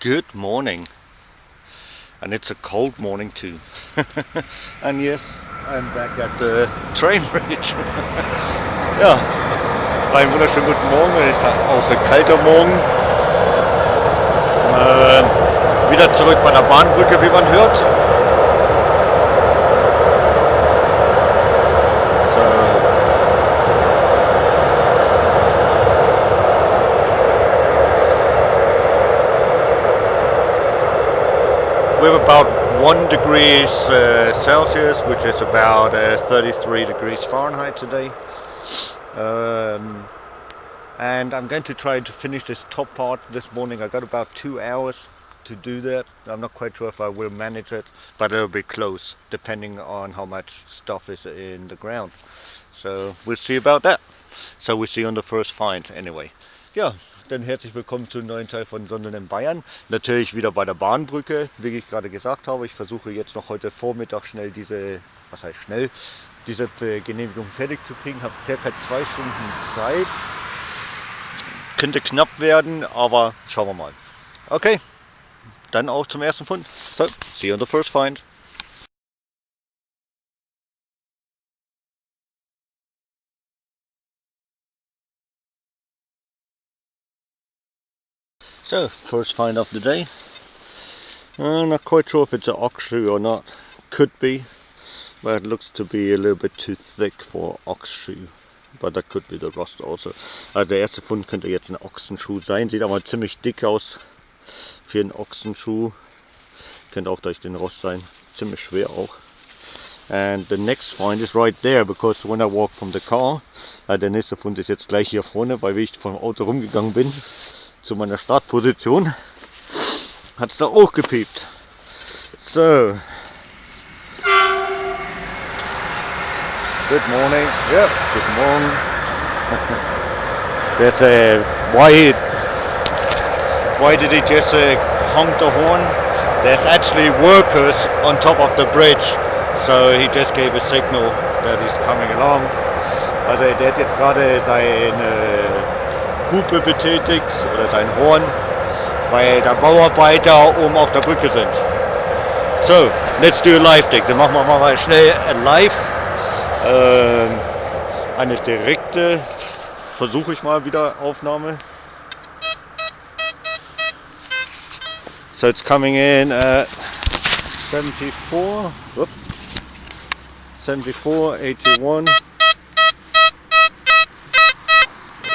Good morning, and it's a cold morning too. And yes, I'm back at the train bridge. Ja, einen wunderschönen guten Morgen. Es ist auch ein kalter Morgen. Wieder zurück bei der Bahnbrücke, wie man hört. We have about 1 degrees Celsius, which is about 33 degrees Fahrenheit today. And I'm going to try to finish this top part this morning. I got about 2 hours to do that. I'm not quite sure if I will manage it, but it'll be close, depending on how much stuff is in the ground. So we'll see about that. So we'll see on the first find anyway. Ja, dann herzlich willkommen zu einem neuen Teil von Sonnen in Bayern. Natürlich wieder bei der Bahnbrücke, wie ich gerade gesagt habe. Ich versuche jetzt noch heute Vormittag schnell diese Genehmigung fertig zu kriegen. Habe circa 2 Stunden Zeit. Könnte knapp werden, aber schauen wir mal. Okay, dann auch zum ersten Fund. So, see you on the first find. So, first find of the day. I'm not quite sure if it's an ox shoe or not. Could be, but it looks to be a little bit too thick for ox shoe. But that could be the rust also. Also der erste Fund könnte jetzt ein Ochsenschuh sein. Sieht aber ziemlich dick aus für einen Ochsenschuh. Könnte auch durch den Rost sein. Ziemlich schwer auch. And the next find is right there, because when I walk from the car, der nächste Fund ist jetzt gleich hier vorne, weil wie ich vom Auto rumgegangen bin zu meiner Startposition, hat es da auch gepiept. So. Good morning. Yeah, good morning. There's a why did he just honk the horn? There's actually workers on top of the bridge, so he just gave a signal that he's coming along. Also der hat jetzt gerade seine Hupe betätigt oder sein Horn, weil da Bauarbeiter oben auf der Brücke sind. So, let's do a live dig. Dann machen wir mal schnell ein Live. Eine direkte, versuche ich mal wieder Aufnahme. So it's coming in at 74, 81.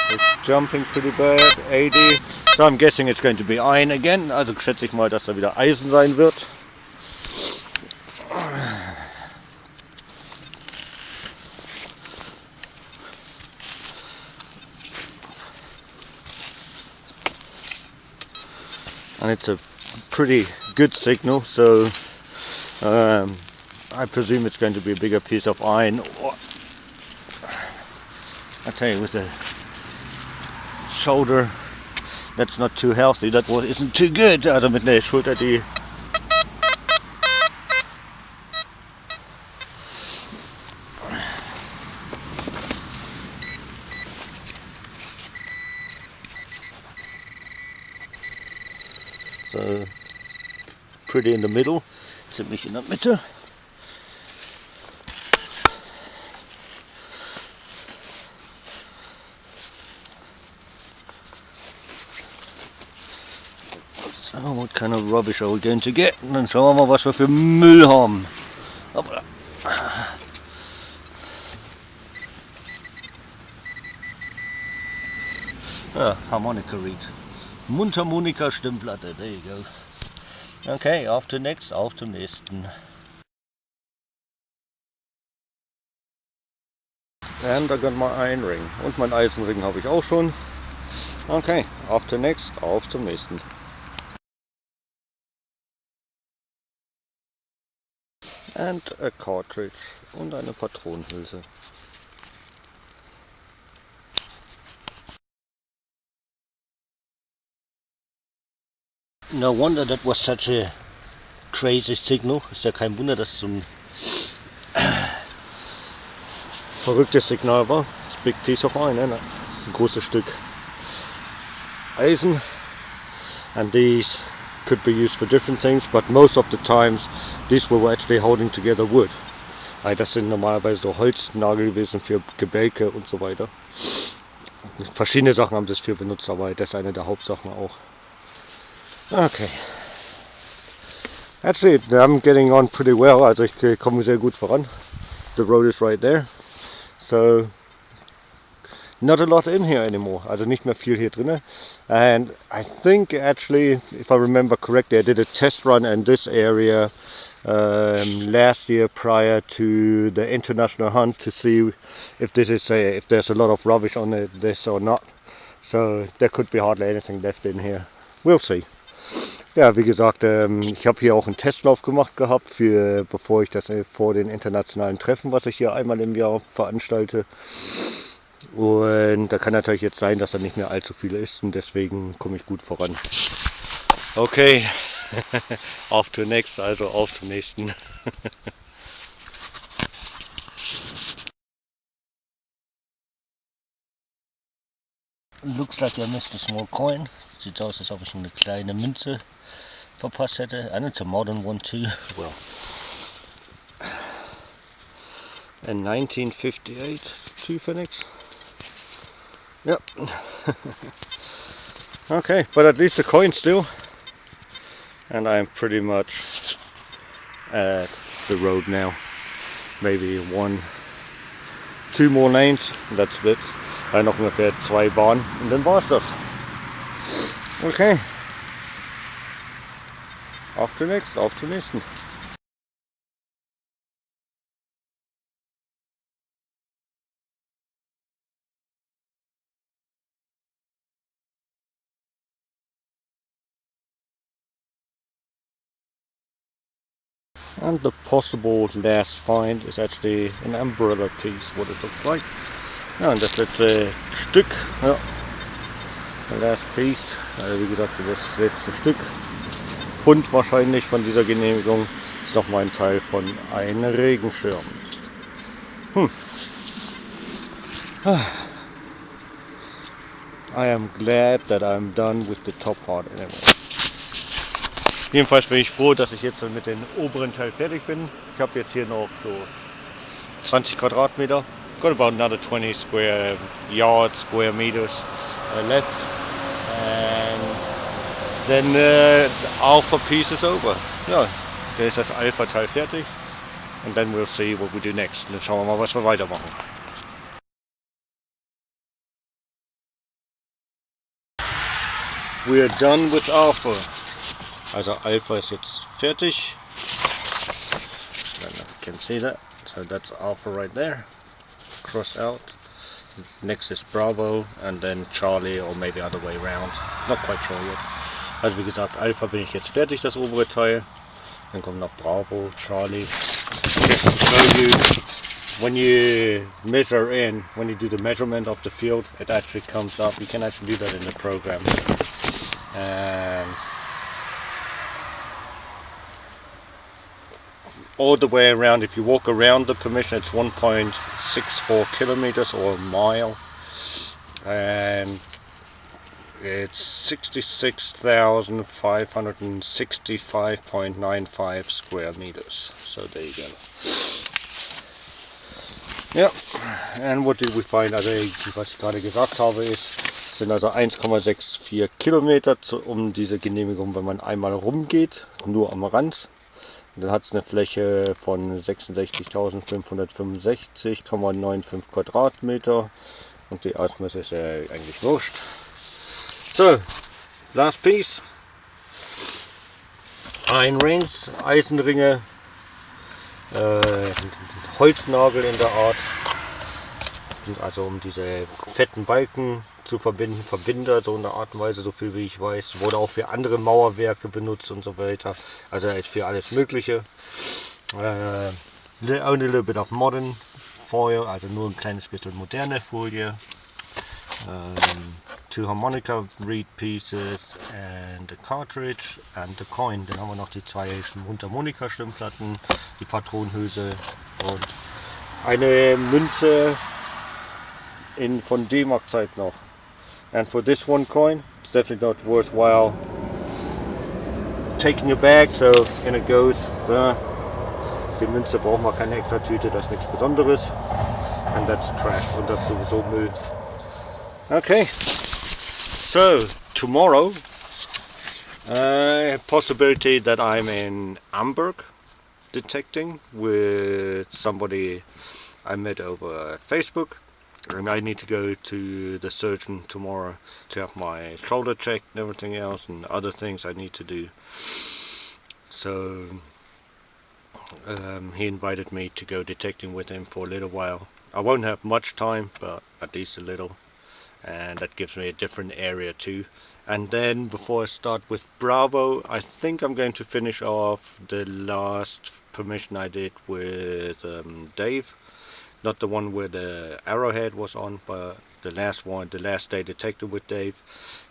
It's jumping pretty bad, 80. So I'm guessing it's going to be iron again. Also schätze ich mal, dass da wieder Eisen sein wird. And it's a pretty good signal, so I presume it's going to be a bigger piece of iron. I tell you, with the shoulder, that's not too healthy. That one isn't too good. Also mit der Schulter, die so pretty in the middle, ziemlich in der Mitte. So what kind of rubbish are we going to get? Und dann schauen wir mal, was wir für Müll haben. Hoppla. Ah, harmonica reed. Mundharmonika Stimmplatte, there you go. Okay, auf zum nächsten. And I got my iron ring. Und mein Eisenring habe ich auch schon. Okay, auf zum nächsten. And a cartridge und eine Patronenhülse. No wonder that was such a crazy signal. Ist ja kein Wunder, dass es so ein verrücktes Signal war. It's a big piece of iron, ne? Ein großes Stück Eisen. And these could be used for different things, but most of the times these were actually holding together wood. Das sind normalerweise so Holznagel gewesen für Gebälke und so weiter. Verschiedene Sachen haben sie es für benutzt, aber das ist eine der Hauptsachen auch. Okay. Actually, I'm getting on pretty well, also ich komme sehr gut voran. The road is right there. So, not a lot in here anymore, also nicht mehr viel hier drin. And I think actually, if I remember correctly, I did a test run in this area last year prior to the international hunt to see if this is if there's a lot of rubbish on this or not. So there could be hardly anything left in here. We'll see. Ja, wie gesagt, ich habe hier auch einen Testlauf gemacht gehabt, bevor ich das vor den internationalen Treffen, was ich hier einmal im Jahr veranstalte. Und da kann natürlich jetzt sein, dass da nicht mehr allzu viel ist und deswegen komme ich gut voran. Okay, auf zur nächsten, also auf zum nächsten. Looks like I missed a small coin. Sieht aus, als ob ich eine kleine Münze verpasst hätte. And it's a modern one too. Well, in 1958, 2 Pfennigs. Yep. Okay, but at least a coin still. And I'm pretty much at the road now. Maybe 2 more lanes. That's it. Noch ungefähr 2 Bahnen und dann war's das. Okay. Auf zur nächsten. And the possible last find is actually an umbrella piece, what it looks like. Ja, und das letzte Stück, ja, the last piece, also wie gesagt, das letzte Stück, Fund wahrscheinlich von dieser Genehmigung, ist nochmal ein Teil von einem Regenschirm. I am glad that I'm done with the top part anyway. Jedenfalls bin ich froh, dass ich jetzt mit dem oberen Teil fertig bin. Ich habe jetzt hier noch so 20 Quadratmeter. Got about another 20 square meters left, and then alpha piece is over. Ja, dann ist das Alpha-Teil fertig, and then we'll see what we do next. Und dann schauen wir mal, was wir weitermachen. We're done with alpha. Also Alpha ist jetzt fertig. You can see that. So that's alpha right there. Cross out. Next is Bravo and then Charlie or maybe other way around. Not quite sure yet. Also wie gesagt, Alpha bin ich jetzt fertig, das obere Teil. Dann kommt noch Bravo, Charlie. Just to show you, when you measure in, when you do the measurement of the field, it actually comes up. You can actually do that in the program. And all the way around, if you walk around the permission, it's 1.64 kilometers or a mile, and it's 66,565.95 square meters. So there you go. Ja, and what did we find? Also was ich gerade gesagt habe, sind also 1,64 Kilometer diese Genehmigung, wenn man einmal rumgeht, nur am Rand. Dann hat es eine Fläche von 66.565,95 Quadratmeter und die Ausmaße ist ja eigentlich wurscht. So, last piece. Rings, Eisenringe, Holznagel in der Art, also um diese fetten Balken zu verbinden, Verbinder, so in der Art und Weise, so viel wie ich weiß. Wurde auch für andere Mauerwerke benutzt und so weiter. Also für alles Mögliche. Only a little bit of modern foil, also nur ein kleines bisschen moderne Folie. 2 harmonica reed pieces and a cartridge and the coin. Dann haben wir noch die 2 Mundharmonika-Stimmplatten, die Patronenhülse und eine Münze von D-Mark-Zeit noch. And for this one coin, it's definitely not worthwhile taking a bag, so in it goes. Da. Die Münze brauchen wir keine extra Tüte, das ist nichts Besonderes. And that's trash, und das ist sowieso Müll. Okay, so tomorrow, possibility that I'm in Hamburg detecting with somebody I met over Facebook, and I need to go to the surgeon tomorrow to have my shoulder checked and everything else and other things I need to do. So he invited me to go detecting with him for a little while. I won't have much time, but at least a little, and that gives me a different area too. And then before I start with Bravo, I think I'm going to finish off the last permission I did with Dave. Not the one where the arrowhead was on, but the last one, the last day detected with Dave.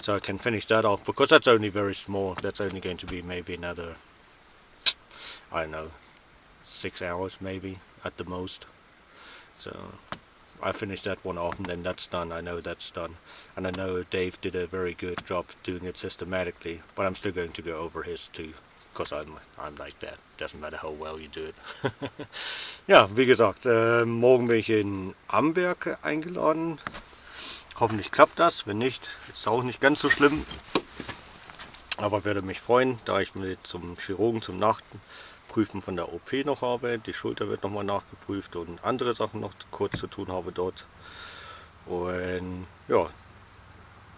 So I can finish that off, because that's only very small. That's only going to be maybe another, I don't know, 6 hours maybe at the most. So I finished that one off, and then that's done. I know that's done, and I know Dave did a very good job doing it systematically, but I'm still going to go over his too, because I'm like that. Doesn't matter how well you do it. Ja, wie gesagt, morgen bin ich in Amberg eingeladen. Hoffentlich klappt das. Wenn nicht, ist auch nicht ganz so schlimm. Aber würde mich freuen, da ich mit zum Chirurgen zum Nachprüfen von der OP noch habe. Die Schulter wird nochmal nachgeprüft und andere Sachen noch kurz zu tun habe dort. Und ja,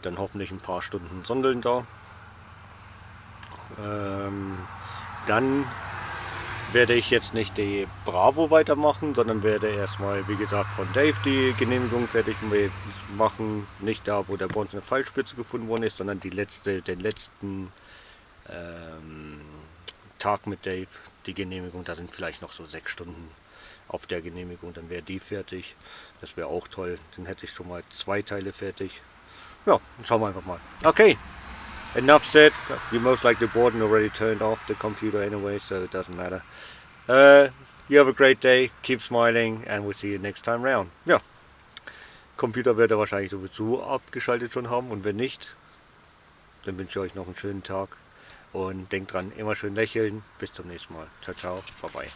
dann hoffentlich ein paar Stunden Sondeln da. Dann werde ich jetzt nicht die Bravo weitermachen, sondern werde erstmal, wie gesagt, von Dave die Genehmigung fertig machen. Nicht da, wo der bei uns eine Pfeilspitze gefunden worden ist, sondern den letzten Tag mit Dave, die Genehmigung. Da sind vielleicht noch so 6 Stunden auf der Genehmigung, dann wäre die fertig. Das wäre auch toll. Dann hätte ich schon mal 2 Teile fertig. Ja, schauen wir einfach mal. Okay. Enough said. You most likely bored and already turned off the computer anyway, so it doesn't matter. You have a great day, keep smiling, and we'll see you next time round. Ja, Computer wird er wahrscheinlich sowieso abgeschaltet schon haben, und wenn nicht, dann wünsche ich euch noch einen schönen Tag und denkt dran, immer schön lächeln. Bis zum nächsten Mal. Ciao, ciao, bye bye.